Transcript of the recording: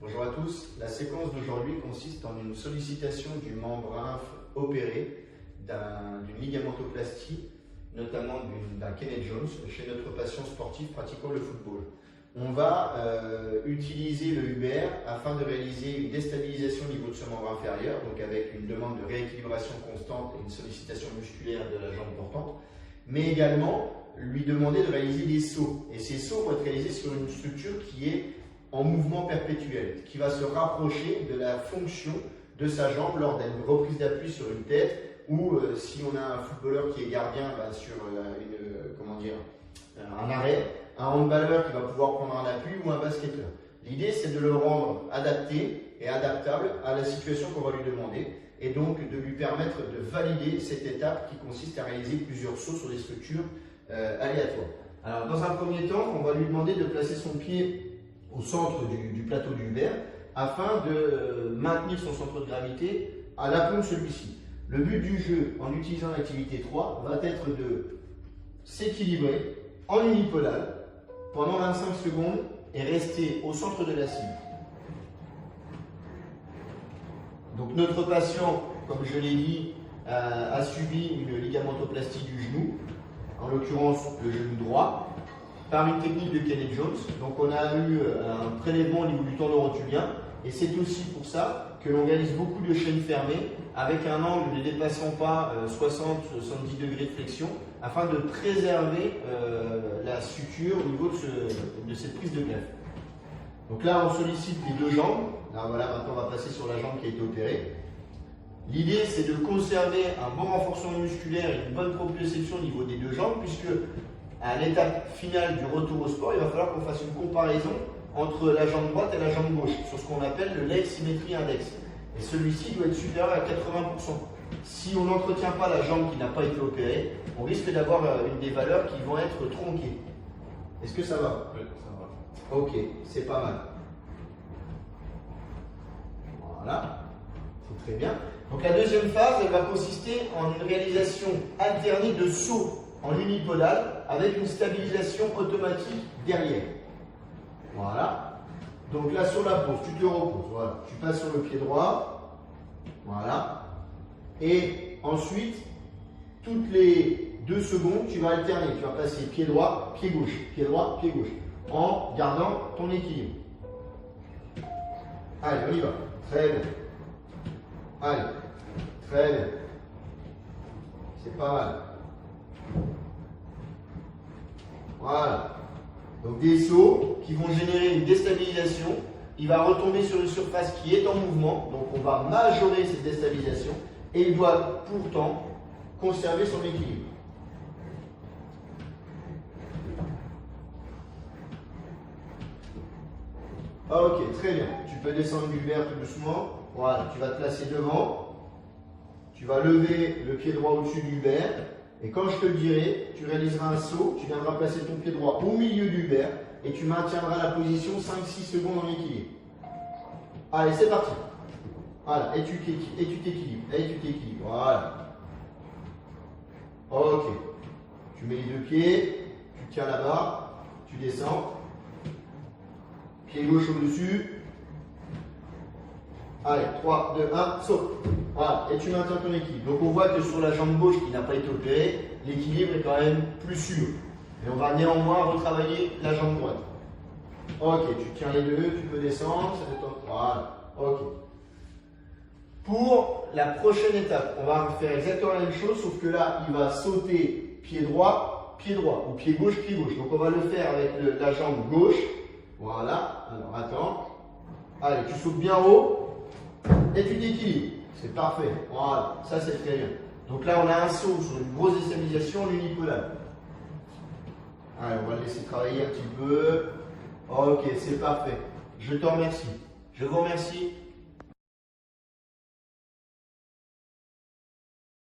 Bonjour à tous. La séquence d'aujourd'hui consiste en une sollicitation du membre opéré d'une ligamentoplastie, notamment d'un Kenneth Jones, chez notre patient sportif pratiquant le football. On va utiliser le UBR afin de réaliser une déstabilisation au niveau de ce membre inférieur, donc avec une demande de rééquilibration constante et une sollicitation musculaire de la jambe portante, mais également lui demander de réaliser des sauts. Et ces sauts vont être réalisés sur une structure qui est en mouvement perpétuel, qui va se rapprocher de la fonction de sa jambe lors d'une reprise d'appui sur une tête, ou si on a un footballeur qui est gardien sur un arrêt, un handballeur qui va pouvoir prendre un appui ou un basketteur. L'idée, c'est de le rendre adapté et adaptable à la situation qu'on va lui demander, et donc de lui permettre de valider cette étape qui consiste à réaliser plusieurs sauts sur des structures aléatoires. Alors, dans un premier temps, on va lui demander de placer son pied au centre du plateau du UBR afin de maintenir son centre de gravité à l'aplomb de celui-ci. Le but du jeu, en utilisant l'activité 3, va être de s'équilibrer en unipodal pendant 25 secondes et rester au centre de la cible. Donc notre patient, comme je l'ai dit, a subi une ligamentoplastie du genou, en l'occurrence le genou droit, par une technique de Kenneth Jones. Donc on a eu un prélèvement au niveau du tendon rotulien, et c'est aussi pour ça que l'on réalise beaucoup de chaînes fermées avec un angle ne dépassant pas 60-70 degrés de flexion afin de préserver la suture au niveau de cette prise de greffe. Donc là on sollicite les deux jambes. Là, voilà, maintenant on va passer sur la jambe qui a été opérée. L'idée c'est de conserver un bon renforcement musculaire et une bonne proprioception au niveau des deux jambes, puisque à l'étape finale du retour au sport, il va falloir qu'on fasse une comparaison entre la jambe droite et la jambe gauche sur ce qu'on appelle le leg symmetry index. Et celui-ci doit être supérieur à 80%. Si on n'entretient pas la jambe qui n'a pas été opérée, on risque d'avoir une des valeurs qui vont être tronquées. Est-ce que ça va? Oui, ça va. Ok, c'est pas mal. Voilà, c'est très bien. Donc la deuxième phase, elle va consister en une réalisation alternée de sauts en unipodal avec une stabilisation automatique derrière. Voilà. Donc là sur la pose, tu te reposes. Voilà. Tu passes sur le pied droit. Voilà. Et ensuite, toutes les 2 secondes, tu vas alterner. Tu vas passer pied droit, pied gauche, pied droit, pied gauche, en gardant ton équilibre. Allez, on y va. Très bien. Allez. Très bien. C'est pas mal. Voilà. Donc des sauts qui vont générer une déstabilisation. Il va retomber sur une surface qui est en mouvement. Donc on va majorer cette déstabilisation. Et il doit pourtant conserver son équilibre. Ok, très bien. Tu peux descendre du verre tout doucement. Voilà, tu vas te placer devant. Tu vas lever le pied droit au-dessus du verre. Et quand je te le dirai, tu réaliseras un saut, tu viendras placer ton pied droit au milieu du verre et tu maintiendras la position 5-6 secondes en équilibre. Allez, c'est parti. Voilà, et tu t'équilibres, voilà. Ok. Tu mets les deux pieds, tu tiens là-bas, tu descends. Pied gauche au-dessus. Allez, 3, 2, 1, saute. Voilà, et tu maintiens ton équilibre. Donc on voit que sur la jambe gauche qui n'a pas été opérée, l'équilibre est quand même plus sûr. Et on va néanmoins retravailler la jambe droite. Ok, tu tiens les deux, tu peux descendre. Voilà, ok. Pour la prochaine étape, on va faire exactement la même chose, sauf que là, il va sauter pied droit, ou pied gauche. Donc on va le faire avec la jambe gauche. Voilà, alors attends. Allez, tu sautes bien haut et tu t'équilibres. C'est parfait. Voilà, ça c'est très bien. Donc là, on a un saut sur une grosse déstabilisation en unipodal. Allez, on va le laisser travailler un petit peu. Ok, c'est parfait. Je te remercie. Je vous remercie.